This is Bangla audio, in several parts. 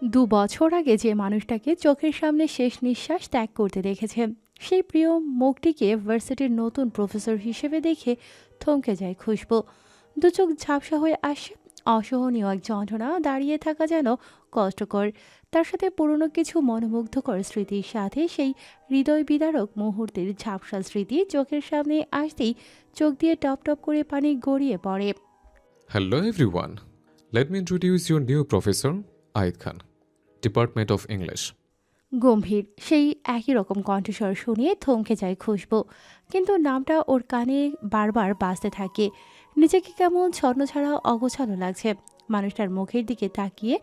২ বছর আগে যে মানুষটাকে চোখের সামনে শেষ নিঃশ্বাস ত্যাগ করতে দেখেছে, সেই প্রিয় মুখটিকে ভার্সিটির নতুন প্রফেসর হিসেবে দেখে থমকে যায় খুশবু। দু চোখ ঝাপসা হয়ে আসে। অসহনীয় এক যন্ত্রণা দাঁড়িয়ে থাকা যেন কষ্টকর। তার সাথে পুরনো কিছু মনোমুগ্ধকর স্মৃতির সাথে সেই হৃদয় বিদারক মুহূর্তের ঝাপসা স্মৃতি চোখের সামনে আসতেই চোখ দিয়ে টপ টপ করে পানি গড়িয়ে পড়ে। Hello everyone. Let me introduce your new professor, Ayed Khan, Department of English. গম্ভীর সেই একই রকম কণ্ঠস্বর শুনিয়ে থমকে যায় খুশবু। কিন্তু নামটা ওর কানে বারবার বাজতে থাকে। নিজেকে কেমন ছন্নছাড়া অগোছালো লাগছে। মানুষটার মুখের দিকে তাকিয়ে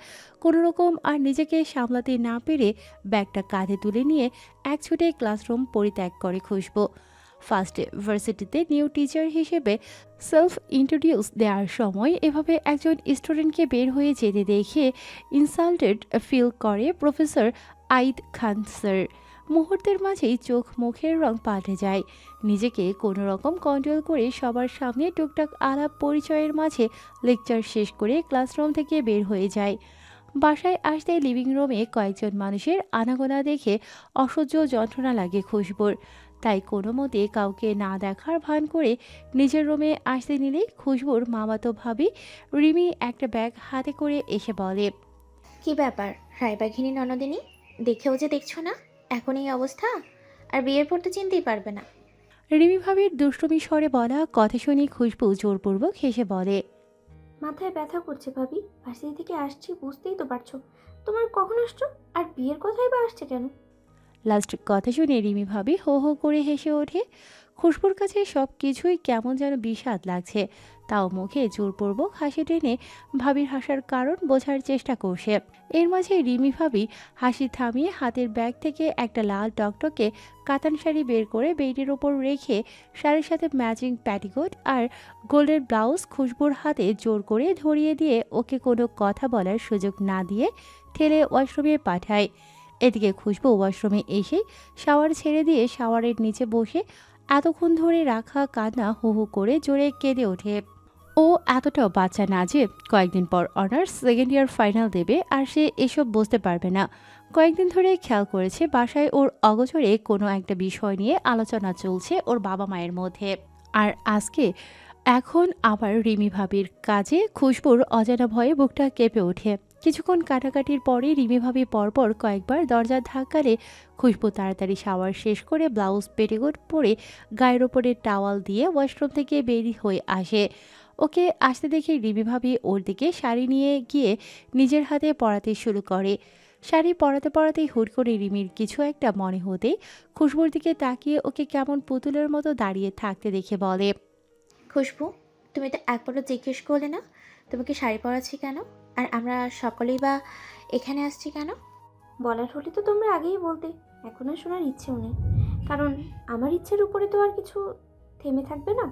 কোনো রকম আর নিজেকে সামলাতে না পেরে ব্যাগটা কাঁধে তুলে নিয়ে এক ছুটে ক্লাসরুম পরিত্যাগ করে খুশবু। ফার্স্টে ভার্সিটিতে নিউ টিচার হিসেবে সেলফ ইন্ট্রোডিউস দেওয়ার সময় এভাবে একজন স্টুডেন্টকে বের হয়ে যেতে দেখে ইনসাল্টেড ফিল করে প্রফেসর আইদ খান স্যার। মুহূর্তের মাঝেই চোখ মুখের রং পাল্টে যায়। নিজেকে কোনো রকম কন্ট্রোল করে সবার সামনে টুকটাক আলাপ পরিচয়ের মাঝে লেকচার শেষ করে ক্লাসরুম থেকে বের হয়ে যায়। বাসায় আসতে লিভিং রুমে কয়েকজন মানুষের আনাগোনা দেখে অসহ্য যন্ত্রণা লাগে খুশবুর। তাই কোনো মতে কাউকে না দেখার ভান করে নিজের রুমে আসতে নিলেই খুশবুর মামাতো ভাবি রিমি একটা ব্যাগ হাতে করে এসে বলে, কি ব্যাপার রায়বাঘিনী ননদিনী? দেখেও যে দেখছো না এখন এই অবস্থা, আর বিয়ের পর তো চিনতেই পারবে না। রিমি ভাবির দুষ্টুমি স্বরে বলা কথা শুনে খুশবু জোরপূর্বক হেসে বলে, মাথায় ব্যথা করছে ভাবি, ভার্সিটি থেকে আসছি বুঝতেই তো পারছো। তোমার কখন আসছো আর বিয়ের কথাই বা আসছে কেন? লাস্ট কথা শুনে রিমি ভাবি হো হো করে হেসে ওঠে। খুশবুর কাছে সব কিছুই কেমন যেন বিষাদ লাগছে। তাও মুখে জোরপূর্বক হাসি টেনে ভাবির হাসার কারণ বোঝার চেষ্টা করছে। এর মাঝে রিমি ভাবি হাসি থামিয়ে হাতের ব্যাগ থেকে একটা লাল টকটকে কাতান শাড়ি বের করে বেডের ওপর রেখে শাড়ির সাথে ম্যাচিং প্যাটিকোট আর গোল্ডের ব্লাউজ খুশবুর হাতে জোর করে ধরিয়ে দিয়ে ওকে কোনো কথা বলার সুযোগ না দিয়ে ঠেলে ওয়াশরুমে পাঠায়। এদিকে খুশবু ওয়াশরুমে এসে শাওয়ার ছেড়ে দিয়ে শাওয়ারের নিচে বসে এতক্ষণ ধরে রাখা কান্না হু হু করে জোরে কেঁদে ওঠে। ও এতটাও বাচ্চা না যে কয়েকদিন পর অনার্স সেকেন্ড ইয়ার ফাইনাল দেবে আর সে এসব বুঝতে পারবে না। কয়েকদিন ধরে খেয়াল করেছে বাসায় ওর অগোচরে কোনো একটা বিষয় নিয়ে আলোচনা চলছে ওর বাবা মায়ের মধ্যে। আর আজকে এখন আবার রিমি ভাবির কাজে খুশবুর অজানা ভয়ে বুকটা কেঁপে ওঠে। কিছুক্ষণ কাটাকাটির পরে রিমি ভাবি পরপর কয়েকবার দরজার ধাক্কালে খুশবু তাড়াতাড়ি শাওয়ার শেষ করে ব্লাউজ পেটিকোট পরে গায়ের ওপরে টাওয়াল দিয়ে ওয়াশরুম থেকে বেরিয়ে হয়ে আসে। ওকে আসতে দেখে রিমি ভাবি ওর দিকে শাড়ি নিয়ে গিয়ে নিজের হাতে পরাতে শুরু করে। শাড়ি পরাতে পরাতেই হুট করে রিমির কিছু একটা মনে হতেই খুশবুর দিকে তাকিয়ে ওকে কেমন পুতুলের মতো দাঁড়িয়ে থাকতে দেখে বলে, খুশবু, তুমি তো একবারও জিজ্ঞেস করলে না তোমাকে শাড়ি পরাচ্ছি কেন, আর আমরা সকলেই বা এখানে আসছি কেন? বলার হলে তো তোমরা আগেই বলতে, এখন আর শোনার ইচ্ছেও নেই, কারণ আমার ইচ্ছের উপরে তো আর কিছু থেমে থাকবে না।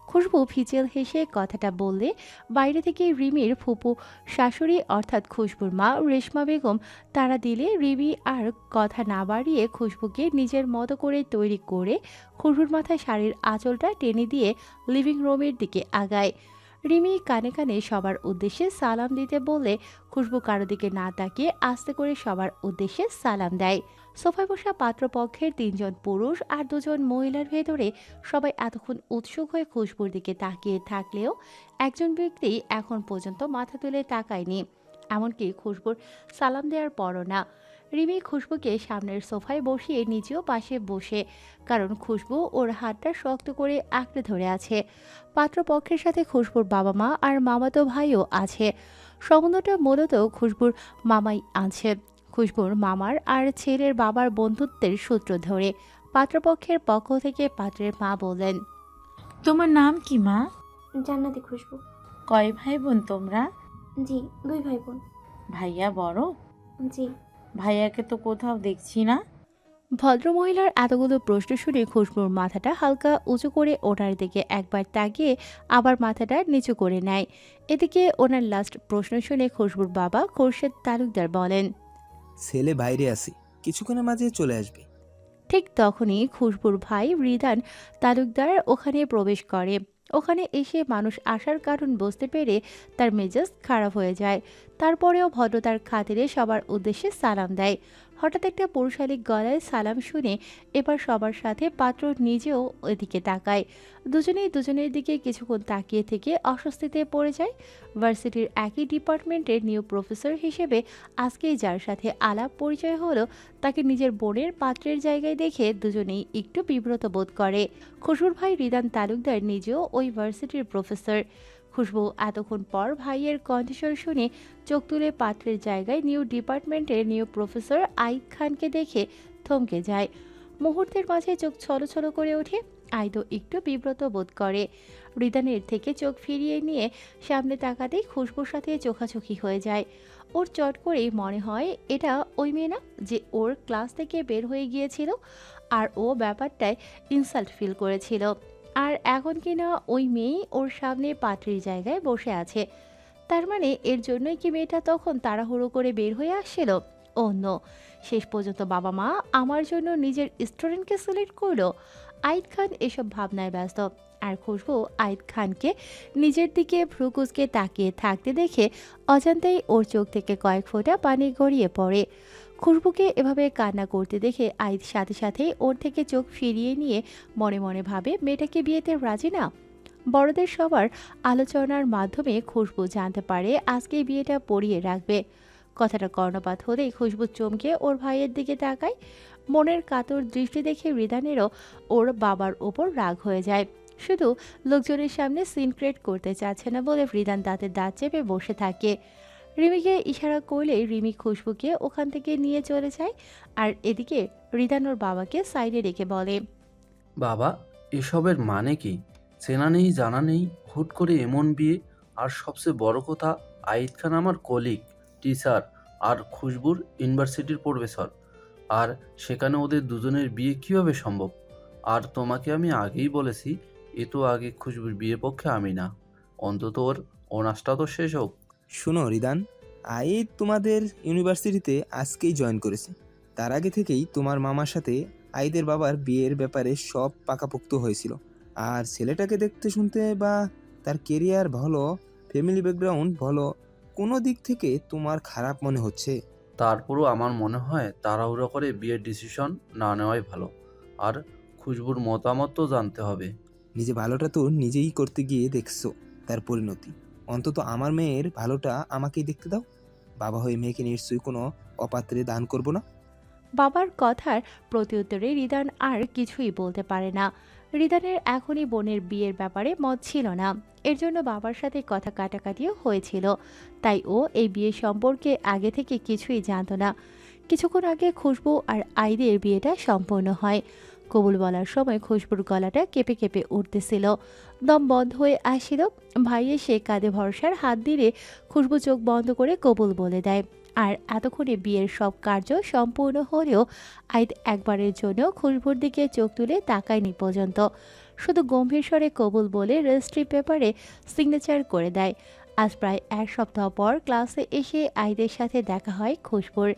খুশবু ফিচেল হেসে কথাটা বললে বাইরে থেকে রিমির ফুপু শাশুড়ি অর্থাৎ খুশবুর মা রেশমা বেগম তারা দিলে রিমি আর কথা না বাড়িয়ে খুশবুকে নিজের মতো করে তৈরি করে খুশবুর মাথায় শাড়ির আঁচলটা টেনে দিয়ে লিভিং রুমের দিকে আগায়। রিমি কানে কানে সবার উদ্দেশ্যে সালাম দিতে বললে খুশবু কারো দিকে না তাকিয়ে আস্তে করে সবার উদ্দেশ্যে সালাম দেয়। সোফায় বসা পাত্রপক্ষের 3জন পুরুষ আর 2জন মহিলার ভেতরে সবাই এতক্ষণ উৎসুক হয়ে খুশবুর দিকে তাকিয়ে থাকলেও একজন ব্যক্তি এখন পর্যন্ত মাথা তুলে তাকায়নি, এমনকি খুশবুর সালাম দেওয়ার পরও না। রিমি খুশবুকে সামনের সোফায় বসিয়ে নিজেও পাশে বসে, কারণ খুশবু ওর হাতটা শক্ত করে আঁকড়ে ধরে আছে। পাত্রপক্ষের সাথে খুশবুর বাবা মা আর মামাতো ভাইও আছে। সম্বন্ধটা মূলত খুশবুর মামাই আছে। খুশবুর মামার আর ছেলের বাবার বন্ধুত্বের সূত্র ধরে পাত্রপক্ষের পক্ষ থেকে পাত্রের মা বললেন, তোমার নাম কি মা? জান্নাতি খুশবু। কয় ভাই বোন তোমরা? জি, 2 ভাই বোন। ভাইয়া বড়? জি। ভাইয়াকে তো কোথাও দেখছি না। ভদ্রমহিলার এতগুলো প্রশ্ন শুনে খুশবুর মাথাটা হালকা উঁচু করে ওনার দিকে একবার তাকিয়ে আবার মাথাটা নিচু করে নেয়। এদিকে ওনার লাস্ট প্রশ্ন শুনে খুশবুর বাবা খোরশেদ তালুকদার বলেন, ছেলে বাইরে আসি, কিছুক্ষণের মাঝে চলে আসবে। ঠিক তখনই খুশবুর ভাই রিদান তালুকদার ওখানে প্রবেশ করে। ওখানে এসে মানুষ আসার কারণ বুঝতে পেরে তার মেজাজ খারাপ হয়ে যায়। তারপরেও ভদ্রতার খাতিরে সবার উদ্দেশ্যে সালাম দেয়। হঠাৎ একটা পুরুষালী গলায় সালাম শুনে এবার সবার সাথে পাত্র নিজেও ওইদিকে তাকায়। দুজনেই দুজনের দিকে কিছুক্ষণ তাকিয়ে থেকে অস্বস্তিতে পড়ে যায়। ভার্সিটির একই ডিপার্টমেন্টের নিউ প্রফেসর হিসেবে আজকেই যার সাথে আলাপ পরিচয় হলো, তাকে নিজের বোনের পাত্রের জায়গায় দেখে দুজনেই একটু বিব্রত বোধ করে। খুশবুর ভাই রিদান তালুকদার নিজেও ওই ভার্সিটির প্রফেসর। খুশবু এতক্ষণ পর ভাইয়ের কণ্ঠস্বর শুনে চোখ তুলে পাত্রের জায়গায় নিউ ডিপার্টমেন্টের নিউ প্রফেসর আইদ খানকে দেখে থমকে যায়। মুহূর্তের মাঝে চোখ ছলছল করে ওঠে। আইদও একটু বিব্রত বোধ করে। রিদানের থেকে চোখ ফিরিয়ে নিয়ে সামনে তাকাতেই খুশবুর সাথে চোখাচোখি হয়ে যায়। ওর চট করেই মনে হয় এটা ওই মেয়ে না যে ওর ক্লাস থেকে বের হয়ে গিয়েছিল, আর ও ব্যাপারটায় ইনসাল্ট ফিল করেছিল। আর এখন কিনা ওই মেয়েই ওর সামনে পাত্রীর জায়গায় বসে আছে। তার মানে এর জন্যই কি মেয়েটা তখন তাড়াহুড়ো করে বের হয়ে আসছিল? অন্য শেষ পর্যন্ত বাবা মা আমার জন্য নিজের স্টুডেন্টকে সিলেক্ট করলো। আইদ খান এসব ভাবনায় ব্যস্ত। আর খুশবু আইদ খানকে নিজের দিকে ভ্রুকুচকে তাকিয়ে থাকতে দেখে অজান্তেই ওর চোখ থেকে কয়েক ফোঁটা পানি গড়িয়ে পড়ে। খুশবুকে এভাবে কান্না করতে দেখে আইদ সাথে সাথেই ওর থেকে চোখ ফিরিয়ে নিয়ে মনে মনে ভাবে মেয়েটাকে বিয়েতে রাজি না। বড়দের সবার আলোচনার মাধ্যমে খুশবু জানতে পারে আজকে বিয়েটা পড়িয়ে রাখবে। কথাটা কর্ণপাত হতেই খুশবু চমকে ওর ভাইয়ের দিকে তাকায়। মনের কাতর দৃষ্টি দেখে রিদানেরও ওর বাবার ওপর রাগ হয়ে যায়। শুধু লোকজনের সামনে সিন ক্রিয়েট করতে চাচ্ছে না বলে রিদান দাঁতে দাঁত চেপে বসে থাকে। রিমিকে ইশারা করলে রিমি খুশবুকে ওখান থেকে নিয়ে চলে যায়। আর এদিকে রিদান ওর বাবাকে সাইডে রেখে বলে, বাবা, এসবের মানে কি? চেনা নেই জানা নেই, হুট করে এমন বিয়ে। আর সবচেয়ে বড় কথা, আইদ খান আমার কলিগ, টিচার, আর খুশবুর ইউনিভার্সিটির প্রফেসর। আর সেখানে ওদের দুজনের বিয়ে কিভাবে সম্ভব? আর তোমাকে আমি আগেই বলেছি, এ তো আগে খুশবুর বিয়ে পক্ষে আমি না। অন্তত ওর অনার্সটা তো শেষ হোক। শোনো রিদান, আইদ তোমাদের ইউনিভার্সিটিতে আজকেই জয়েন করেছে। তার আগে থেকেই তোমার মামার সাথে আইদের বাবার বিয়ের ব্যাপারে সব পাকাপোক্ত হয়েছিল। আর ছেলেটাকে দেখতে শুনতে বা তার কেরিয়ার ভালো, ফ্যামিলি ব্যাকগ্রাউন্ড ভালো, কোনো দিক থেকে তোমার খারাপ মনে হচ্ছে? তারপরও আমার মনে হয় তাড়াহুড়ো করে বিয়ের ডিসিশন না নেওয়াই ভালো। আর খুশবুর মতামত তো জানতে হবে। নিজে ভালোটা তো নিজেই করতে গিয়ে দেখছো তার পরিণতি। অন্তত আমার মেয়ের ভালোটা আমাকেই দেখতে দাও। বাবা হয়ে মেয়েকে নিশ্চয়ই কোনো অপাত্রে দান করব না। বাবার কথার প্রত্যুত্তরে রিদান আর কিছুই বলতে পারে না। রিদানের এখনই বোনের বিয়ের ব্যাপারে মত ছিল না। এর জন্য বাবার সাথে কথা কাটাকাটিও হয়েছিল। তাই ও এই বিয়ে সম্পর্কে আগে থেকে কিছুই জানতো না। কিছুক্ষণ আগে খুশবু আর আইদের বিয়েটা সম্পন্ন হয়। কবুল বলার সময় খুশবুর গলাটা কেঁপে কেঁপে উঠতেছিল, দম বন্ধ হয়ে আসছিল। ভাই এসে কাঁধে ভরসার হাত দিলে খুশবু চোখ বন্ধ করে কবুল বলে দেয়। আর এতক্ষণে বিয়ের সব কার্য সম্পূর্ণ হলেও আইদ একবারের জন্য খুশবুর দিকে চোখ তুলে তাকায়নি পর্যন্ত। শুধু গম্ভীর স্বরে কবুল বলে রেজিস্ট্রি পেপারে সিগনেচার করে দেয়। আজ প্রায় এক সপ্তাহ পর ক্লাসে এসে আইদের সাথে দেখা হয় খুশবুর।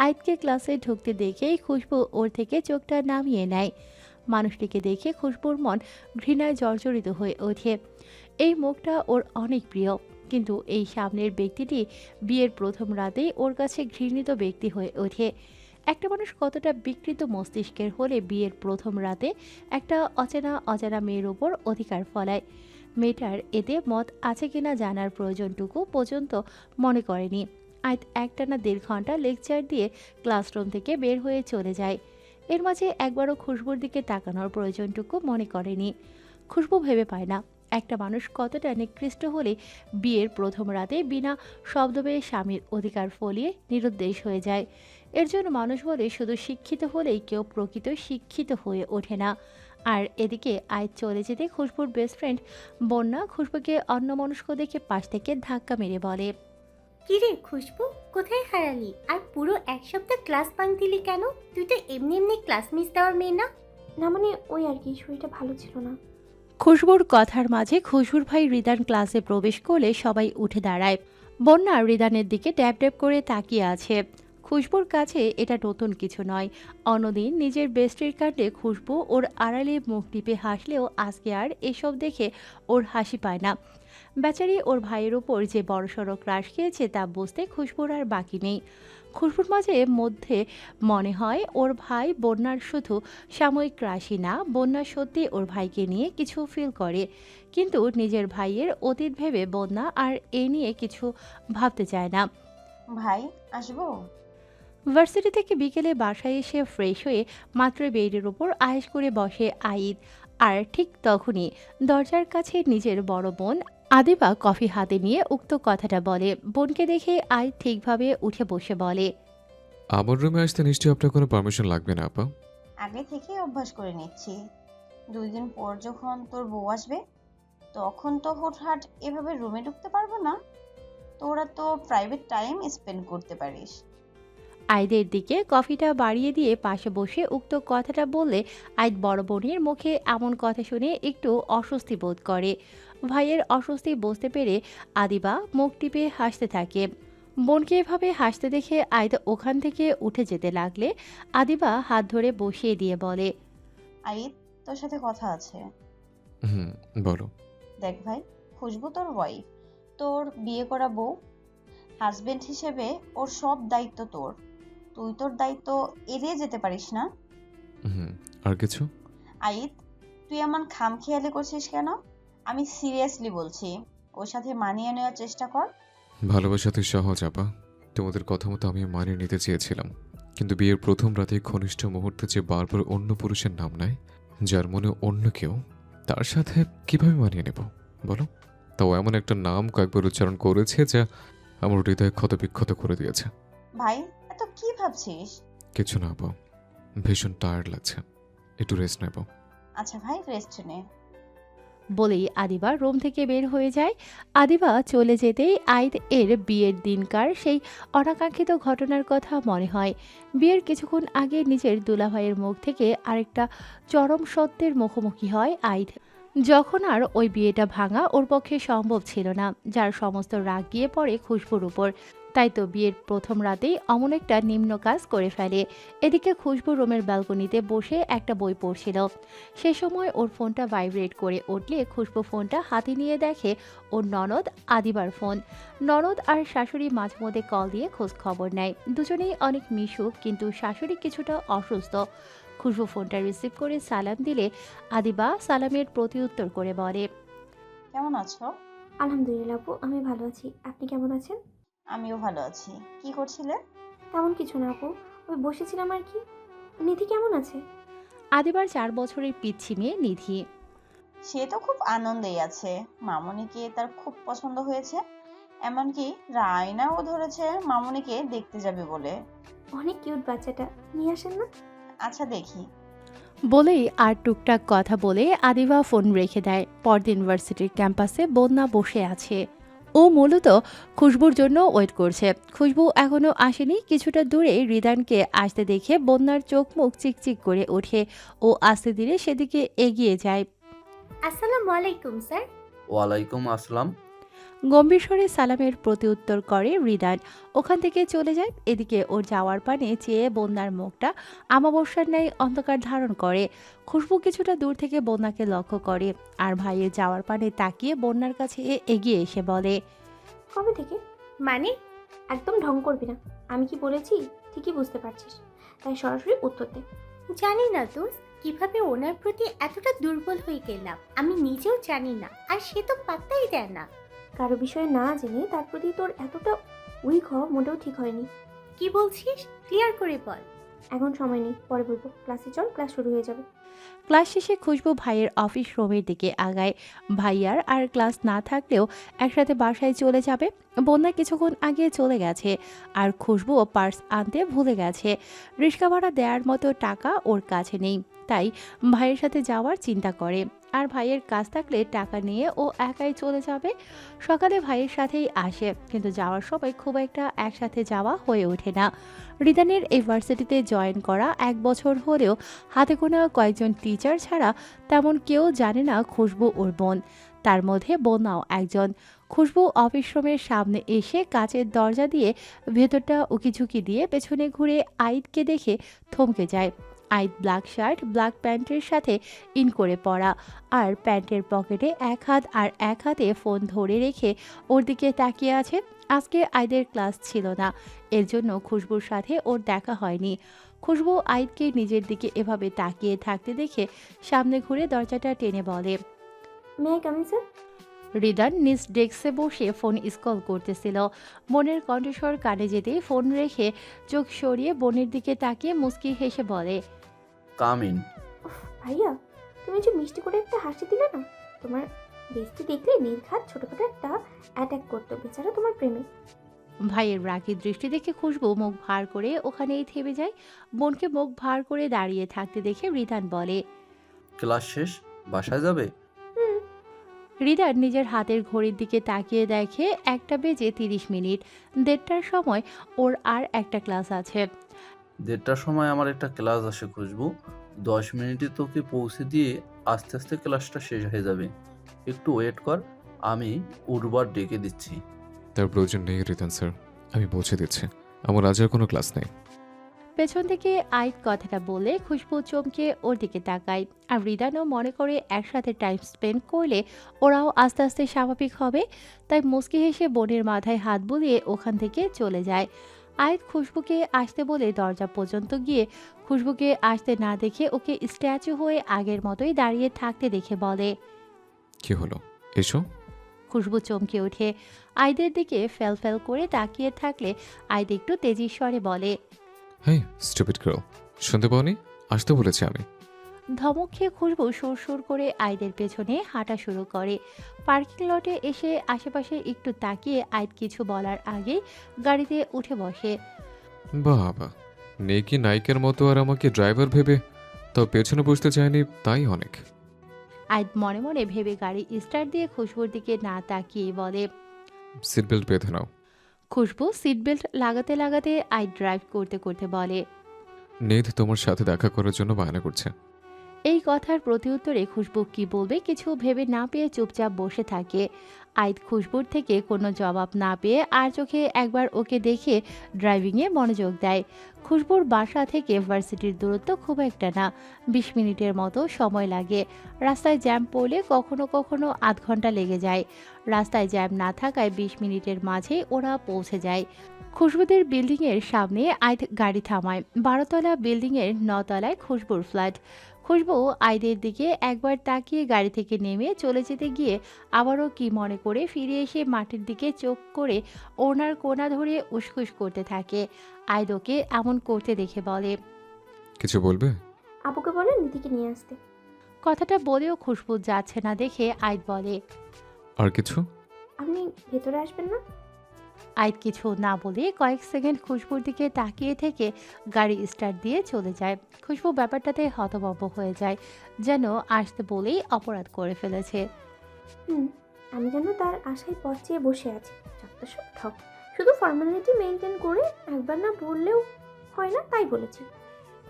আইদকে ক্লাসে ঢুকতে দেখেই খুশবু ওর থেকে চোখটা নামিয়ে নেয়। মানুষটিকে দেখে খুশবুর মন ঘৃণায় জর্জরিত হয়ে ওঠে। এই মুখটা ওর অনেক প্রিয়, কিন্তু এই সামনের ব্যক্তিটি বিয়ের প্রথম রাতেই ওর কাছে ঘৃণিত ব্যক্তি হয়ে ওঠে। একটা মানুষ কতটা বিকৃত মস্তিষ্কের হলে বিয়ের প্রথম রাতে একটা অজানা মেয়ের ওপর অধিকার ফলায়। মেয়েটার এতে মত আছে কিনা জানার প্রয়োজনটুকু পর্যন্ত মনে করেনি। আজ একটানা 1.5 ঘন্টা লেকচার দিয়ে ক্লাসরুম থেকে বের হয়ে চলে যায়। এর মাঝে একবারও খুশবুর দিকে তাকানোর প্রয়োজনটুকু মনে করেনি। খুশবু ভেবে পায় না একটা মানুষ কতটা নিকৃষ্ট হলে বিয়ের প্রথম রাতে বিনা শব্দ পেয়ে স্বামীর অধিকার ফলিয়ে নিরুদ্দেশ হয়ে যায়। এর জন্য মানুষ বলে শুধু শিক্ষিত হলেই কেউ প্রকৃত শিক্ষিত হয়ে ওঠে না। আর এদিকে আজ চলে যেতে খুশবুর বেস্ট ফ্রেন্ড বন্যা খুশবুকে অন্যমনস্ক দেখে পাশ থেকে ধাক্কা মেরে বলে, কিরে খুশবু, কোথায় হারালি? আর পুরো এক সপ্তাহ ক্লাস বাঙ্ক দিলি কেন? তুই তো এমনি এমনি ক্লাস মিস দেওয়ার মেয়ে না। না মানে ওই আর কি, শরীরটা ভালো ছিল না। খুশবুর কথার মাঝে খুশবুর ভাই রিদান ক্লাসে প্রবেশ করলে সবাই উঠে দাঁড়ায়। বন্যা রিদানের দিকে ড্যাব ড্যাব করে তাকিয়ে আছে। খুশবুর কাছে এটা নতুন কিছু নয়। অন্যদিন নিজের বেস্টের কাণ্ডে খুশবু ওর আড়ালে মুখ টিপে হাসলেও আজকে আর এসব দেখে ওর হাসি পায় না। বেচারি ওর ভাইয়ের ওপর যে বড়সড় ক্রাশ খেয়েছে তা বুঝতে খুশবুর আর বাকি নেই। খুশবুর মধ্যে মনে হয় ওর ভাই বন্যার শুধু সাময়িক ক্রাশই না, বন্যা সত্যি ওর ভাইকে নিয়ে কিছু ফিল করে, কিন্তু নিজের ভাইয়ের অতীত ভেবে বন্যা আর এ নিয়ে কিছু ভাবতে চায় না। ভাই আসবো? ভার্সিটি থেকে বিকেলে বাসায় এসে ফ্রেশ হয়ে মাত্র বেডের ওপর আয়েশ করে বসে আইদ। আর ঠিক তখনই দরজার কাছে নিজের বড় বোন আদিবা কফি হাতে নিয়ে উক্ত কথাটা বলে। বোনকে দেখে আইদ ঠিকভাবে উঠে বসে বলে, আমার রুমে আসতে নিশ্চয়ই আপনার কোনো পারমিশন লাগবে না আপা। আগে থেকেই অভ্যাস করে নিচ্ছি। 2 দিন পর যখন তোর বউ আসবে তখন তো হুটহাট এভাবে রুমে ঢুকতে পারবো না। তোরা তো প্রাইভেট টাইম স্পেন্ড করতে পারিস। আইদের দিকে কফিটা বাড়িয়ে দিয়ে পাশে বসে উক্ত কথাটা বললে আইদ বড় বোনের মুখে এমন কথা শুনে একটু অস্বস্তি বোধ করে। ভাইয়ের অস্বস্তি বুঝতে পেরে আদিবা মুখ টিপে হাসতে থাকে। বোনকে এভাবে হাসতে দেখে আইদ ওখান থেকে উঠে যেতে লাগলে আদিবা হাত ধরে বসিয়ে দিয়ে বলে, আইদ, তোর সাথে কথা আছে। হুম, বলো। দেখ ভাই, খুশবু তোর ওয়াইফ, তোর বিয়ে করা বউ। হাজবেন্ড হিসেবে ওর সব দায়িত্ব তোর। তুই তোর দায়িত্ব এড়িয়ে যেতে পারিস না। হুম, আর কিছু? আইদ, তুই এমন খামখেয়ালি করছিস কেন? আমি সিরিয়াসলি বলছি, ওর সাথে মানিয়ে নেওয়ার চেষ্টা কর। ভালোবাসাতে সহজ আপা। তোমাদের কথা মতো আমি মানিয়ে নিতে চেয়েছিলাম, কিন্তু বিয়ের প্রথম রাতে ঘনিষ্ঠ মুহূর্তে যে বারবার অন্য পুরুষের নাম নেয়, যার মনে অন্য কেউ, তার সাথে কিভাবে মানিয়ে নেব বলো? তাও এমন একটা নাম কয়েকবার উচ্চারণ করেছে যা আমার হৃদয় ক্ষতবিক্ষত করে দিয়েছে। ভাই, এত কি ভাবছিস? কিছু না আপা, ভীষণ টায়ার্ড লাগছে, একটু রেস্ট নেব। আচ্ছা ভাই, রেস্ট নে। বলেই আদিবা রুম থেকে বের হয়ে যায়। আদিবা চলে যেতেই আইদ এর বিয়ের দিনকার সেই অনাকাঙ্ক্ষিত ঘটনার কথা মনে হয়। বিয়ের কিছুক্ষণ আগে নিজের দুলাভাইয়ের মুখ থেকে আরেকটা চরম সত্যের মুখোমুখি হয় আইদ। যখন আর ওই বিয়েটা ভাঙা ওর পক্ষে সম্ভব ছিল না, যার সমস্ত রাগ গিয়ে পড়ে খুশবুর উপর। তাই তো বিয়ের প্রথম রাতেই অমন একটা নিম্ন কাজ করে ফেলে। এদিকে খুশবু রুমের ব্যালকনিতে বসে একটা বই পড়ছিল। সে সময় ওর ফোনটা ভাইব্রেট করে উঠলে খুশবু ফোনটা হাতে নিয়ে দেখে ওর ননদ আদিবার ফোন। ননদ আর শাশুড়ি মাঝে মধ্যে কল দিয়ে খোঁজ খবর নেয়। দুজনেই অনেক মিশুক, কিন্তু শাশুড়ি কিছুটা অসুস্থ। খুশবু ফোনটা রিসিভ করে সালাম দিলে আদিবা সালামের প্রতিউত্তর করে বলে, কেমন আছো? আলহামদুলিল্লাহ আপু, আমি ভালো আছি। আপনি কেমন আছেন? আমিও ভালো আছি। কি করছিলে? তেমন কিছু না আপু, ওই বসেছিলাম আর কি। নিধি কেমন আছে? আদিবার 4 বছরের পিচ্ছি মেয়ে নিধি। সে তো খুব আনন্দেই আছে। মামুনিকে তার খুব পছন্দ হয়েছে। এমনকি রায়নাও ধরেছে মামুনিকে দেখতে যাবে বলে। অনেক কিউট বাচ্চাটা, নিয়ে আসেন না। আচ্ছা দেখি। বলেই আর টুকটাক কথা বলে আদিবা ফোন রেখে দেয়। পরদিন ইউনিভার্সিটির ক্যাম্পাসে বন্যা বসে আছে। ও মূলত খুশবুর জন্য ওয়েট করছে। খুশবু এখনো আসেনি। কিছুটা দূরে রিদানকে আসতে দেখে বন্যার চোখ মুখ চিকচিক করে ওঠে। ও আস্তে ধীরে সেদিকে এগিয়ে যায়। আসসালামু আলাইকুম স্যার। ওয়ালাইকুম আসসালাম। গম্ভীর স্বরে সালামের প্রতিউত্তর করে রিদান। ওখান থেকে চলে যায়। এদিকে ওর যাওয়ার পানে চেয়ে বন্যার মুখটা আমাবস্যার ন্যায় অন্ধকার ধারণ করে। খুশবু কিছুটা দূর থেকে বন্যাকে লক্ষ্য করে আর ভাইয়ের যাওয়ার পানে তাকিয়ে বন্যার কাছে এগিয়ে এসে বলে, কবে থেকে? মানে? একদম ঢং করবি না। আমি কি বলেছি ঠিকই বুঝতে পারছিস, তাই সরাসরি উত্তর দে। জানি না দোস্ত, কিভাবে ওনার প্রতি এতটা দুর্বল হয়ে গেলাম আমি নিজেও জানি না, আর সে তো পাত্তাই দেয় না। কারো বিষয়ে না জেনে তার প্রতি তোর এতটা উইক হওয়া মোটেও ঠিক হয়নি। কি বলছিস? ক্লিয়ার করে বল। এখন সময় নেই, পরে বলবো। ক্লাসে চল, ক্লাস শুরু হয়ে যাবে। ক্লাস শেষে খুশবু ভাইয়ের অফিস রুমের দিকে আগায়। ভাইয়ার আর ক্লাস না থাকলেও একসাথে বাসায় চলে যাবে। বন্যা কিছুক্ষণ আগে চলে গেছে আর খুশবুও পার্স আনতে ভুলে গেছে। রিক্সা ভাড়া দেওয়ার মতো টাকা ওর কাছে নেই, তাই ভাইয়ের সাথে যাওয়ার চিন্তা করে। আর ভাইয়ের কাজ থাকলে টাকা নিয়ে ও একাই চলে যাবে। সকালে ভাইয়ের সাথেই আসে, কিন্তু যাওয়ার সময় খুব একটা একসাথে যাওয়া হয়ে ওঠে না। রিদানের এই ভার্সিটিতে জয়েন করা 1 বছর হলেও হাতে গোনা কয়েকজন টিচার ছাড়া তেমন কেউ জানে না খুশবু ওর বোন। তার মধ্যে বন্যাও একজন। খুশবু অফিস রুমের সামনে এসে কাচের দরজা দিয়ে ভেতরটা উকিঝুঁকি দিয়ে পেছনে ঘুরে আইদকে দেখে থমকে যায়। আইদ ব্ল্যাক শার্ট ব্ল্যাক প্যান্টের সাথে ইন করে পরা, আর প্যান্টের পকেটে এক হাত আর এক হাতে ফোন ধরে রেখে ওর দিকে তাকিয়ে আছে। আজকে আইদের ক্লাস ছিল না, এর জন্য খুশবুর সাথে ওর দেখা হয়নি। খুশবু আইদকে নিজের দিকে এভাবে তাকিয়ে থাকতে দেখে সামনে ঘুরে দরজাটা টেনে বলে। May I come in sir? Ridan নিজ ডেস্কে বসে ফোন স্ক্রল করতেছিল। বোনের কণ্ঠস্বর কানে যেতেই ফোন রেখে চোখ সরিয়ে বোনের দিকে তাকিয়ে মুচকি হেসে বলে, কাম ইন। ভাইয়া, তুমি যে মিষ্টি করে একটা হাসি দিলে না, তোমার বেস্টি দেখলে নির্ঘাত ছোটখাটো একটা অ্যাটাক করতো বেচারা তোমার প্রেমে। ভাইয়ের রাগী দৃষ্টি দেখে খুশবু মুখ ভার করে ওখানেই থেমে যায়। বোনকে মুখ ভার করে দাঁড়িয়ে থাকতে দেখে রিদান বলে। ক্লাস শেষ, বাসায় যাবে? রিদান নিজের হাতের ঘড়ির দিকে তাকিয়ে দেখে 1:30। 1:30টার সময় ওর আর একটা ক্লাস আছে। 1:30টার সময় আমার একটা ক্লাস আসে খুশবু। 10 মিনিটে তোকে পৌঁছে দিয়ে আস্তে আস্তে ক্লাসটা শেষ হয়ে যাবে। একটু ওয়েট কর, আমি উর্বার ডেকে দিচ্ছি। তার প্রয়োজন নেই রিদান স্যার, আমি পৌঁছে দিচ্ছি। আমার আজ আর কোনো ক্লাস নেই। পেছন থেকে আইদ কথাটা বলে খুশবু চমকে ওর দিকে তাকায়, আর রিদানও মনে করে একসাথে টাইম স্পেন্ড করলে ওরাও আস্তে আস্তে স্বাভাবিক হবে। তাই মুচকি হেসে বোনের মাথায় হাত বুলিয়ে ওখান থেকে চলে যায়। আইদ খুশবুকে আসতে বলে দরজা পর্যন্ত গিয়ে খুশবুকে আসতে না দেখে ওকে স্ট্যাচু হয়ে আগের মতোই দাঁড়িয়ে থাকতে দেখে বলে। কি হলো, এসো। খুশবু চমকে ওঠে। আইদের দিকে ফেল ফেল করে তাকিয়ে থাকলে আইদ একটু তেজি স্বরে বলে, হেই স্টুপিড গার্ল, শুনতে পাওনি? আসতে বলেছি আমি। ধমক খেয়ে খুশবু সুর সুর করে আইদের পেছনে হাঁটা শুরু করে। পার্কিং লটে এসে আশেপাশে একটু তাকিয়ে আইদ কিছু বলার আগেই গাড়িতে উঠে বসে। বাবা, নেকি নায়িকার মতো আর আমাকে ড্রাইভার ভেবে তো পেছনে বসতে চায়নি, তাই অনেক। আইদ মনে মনে ভেবে গাড়ি স্টার্ট দিয়ে খুশবুর দিকে না তাকিয়ে বলে। সিট বেল্ট বেঁধে নাও। খুশবু সিট বেল্ট লাগাতে লাগাতে আইদ ড্রাইভ করতে করতে বলে। নেদ তোমার সাথে দেখা করার জন্য বায়না করছে। এই কথার প্রতিউত্তরে খুশবু কি বলবে কিছু ভেবে না পেয়ে চুপচাপ বসে থাকে। আইদ খুশবুর থেকে কোনো জবাব না পেয়ে আর চোখে একবার ওকে দেখে ড্রাইভিংয়ে মনোযোগ দেয়। খুশবুর বাসা থেকে ভার্সিটির দূরত্ব খুব একটা না, 20 মিনিটের মতো সময় লাগে। রাস্তায় জ্যাম পড়লে কখনো কখনো আধ ঘন্টা লেগে যায়। রাস্তায় জ্যাম না থাকায় 20 মিনিটের মাঝেই ওরা পৌঁছে যায়। খুশবুদের বিল্ডিংয়ের সামনে আইদ গাড়ি থামায়। 12তলা বিল্ডিংয়ের 9 তলায় খুশবুর ফ্ল্যাট। খুশবু আইদের দিকে একবার তাকিয়ে গাড়ি থেকে নেমে চলে যেতে গিয়ে আবারও কি মনে করে ফিরে এসে মাটির দিকে চোখ করে ওনার কোনা ধরে উসখুস করতে থাকে। আইদ ওকে এমন করতে দেখে বলে, কিছু বলবে? আপুকে বলে নিধিকে নিয়ে আসতে। কথাটা বলেও খুশবু যাচ্ছে না দেখে আইদ বলে, আর কিছু? আপনি ভেতরে আসবেন না? আইদ কিছু না বলে কয়েক সেকেন্ড খুশবুর দিকে তাকিয়ে থেকে গাড়ি স্টার্ট দিয়ে চলে যায়। খুশবু ব্যাপারটাতে হতভম্ব হয়ে যায়, যেন আসতে বলেই অপরাধ করে ফেলেছে। আমি যেন তার আশায় পথ চেয়ে বসে আছি। যত সব শুধু ফর্মালিটি মেনটেন করে একবার না বললেও হয় না, তাই বলেছি।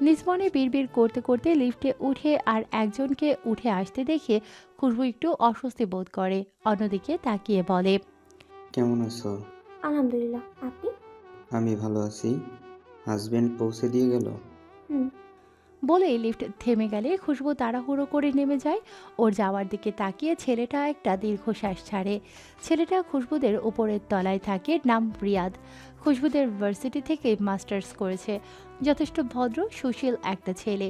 নিজ মনে বিড়বিড় করতে করতে লিফটে উঠে আর একজনকে উঠে আসতে দেখে খুশবু একটু অস্বস্তি বোধ করে। অন্যদিকে তাকিয়ে বলে, কেমন আছো? আলহামদুলিল্লাহ, আপনি? আমি ভালো আছি। হাজবেন্ড পৌঁছে দিয়ে গেল? বলে লিফট থেমে গেলে খুশবু তাড়াহুড়ো করে নেমে যায়। ওর যাওয়ার দিকে তাকিয়ে ছেলেটা একটা দীর্ঘশ্বাস ছাড়ে। ছেলেটা খুশবুদের উপরের তলায় থাকে, নাম রিয়াদ। খুশবুদের ভার্সিটি থেকে মাস্টার্স করেছে। যথেষ্ট ভদ্র সুশীল একটা ছেলে,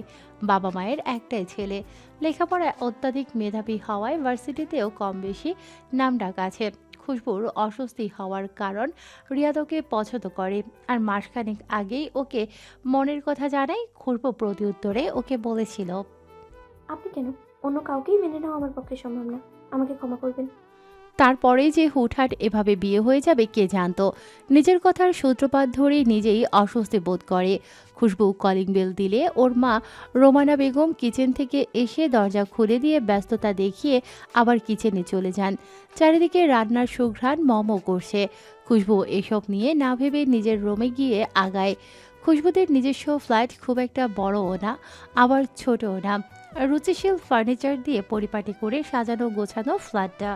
বাবা মায়ের একটাই ছেলে। লেখাপড়ায় অত্যাধিক মেধাবী হওয়ায় ভার্সিটিতেও কম বেশি নামডাক আছে। খুশবুর অস্বস্তি হওয়ার কারণ রিয়াদ ওকে পছন্দ করে, আর মাসখানেক আগেই ওকে মনের কথা জানাই। খুশবু প্রতিউত্তরে ওকে বলেছিল, আপনি কেন? অন্য কাউকেই মেনে নেওয়া আমার পক্ষে সম্ভব না, আমাকে ক্ষমা করবেন। তারপরেই যে হুটহাট এভাবে বিয়ে হয়ে যাবে কে জানতো। নিজের কথার সূত্রপাত ধরে নিজেই অস্বস্তি বোধ করে। খুশবু কলিং বেল দিলে ওর মা রোমানা বেগম কিচেন থেকে এসে দরজা খুলে দিয়ে ব্যস্ততা দেখিয়ে আবার কিচেনে চলে যান। চারিদিকে রান্নার সুঘ্রাণ মমো করছে। খুশবু এসব নিয়ে না ভেবে নিজের রুমে গিয়ে আগায়। খুশবুদের নিজস্ব ফ্ল্যাট খুব একটা বড়ও না, আবার ছোটও না। রুচিশীল ফার্নিচার দিয়ে পরিপাটি করে সাজানো গোছানো ফ্ল্যাটটা।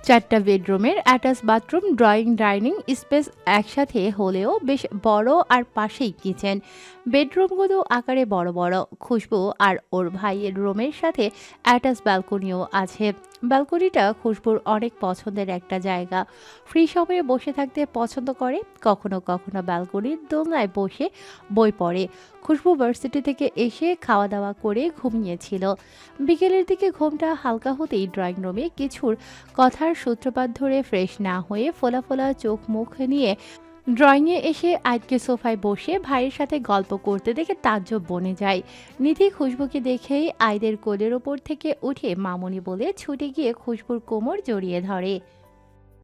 4টা বেডরুমের attach bathroom, drawing, dining space একসাথে হলেও বেশ বড়, আর পাশেই কিচেন। বেডরুমগুলো আকারে বড় বড়। খুশবু আর ওর ভাইয়ের রুমের সাথে অ্যাটাচ ব্যালকনিও আছে। ব্যালকনিটা খুশবুর অনেক পছন্দের একটা জায়গা। ফ্রি সময়ে বসে থাকতে পছন্দ করে। কখনো কখনো ব্যালকনির দোলনায় বসে বই পড়ে। খুশবু ভার্সিটি থেকে এসে খাওয়া দাওয়া করে ঘুমিয়েছিল। বিকেলের দিকে ঘুমটা হালকা হতেই ড্রয়িং রুমে কিছুর কথার সূত্রপাত ধরে ফ্রেশ না হয়ে ফোলা ফোলা চোখ মুখ নিয়ে ড্রয়িংয়ে এসে আজকে সোফায় বসে ভাইয়ের সাথে গল্প করতে দেখে তাজ্জব বনে যায়। নিধি খুশবুকে দেখেই আইদের কোলের ওপর থেকে উঠে মামুনি বলে ছুটে গিয়ে খুশবুর কোমর জড়িয়ে ধরে।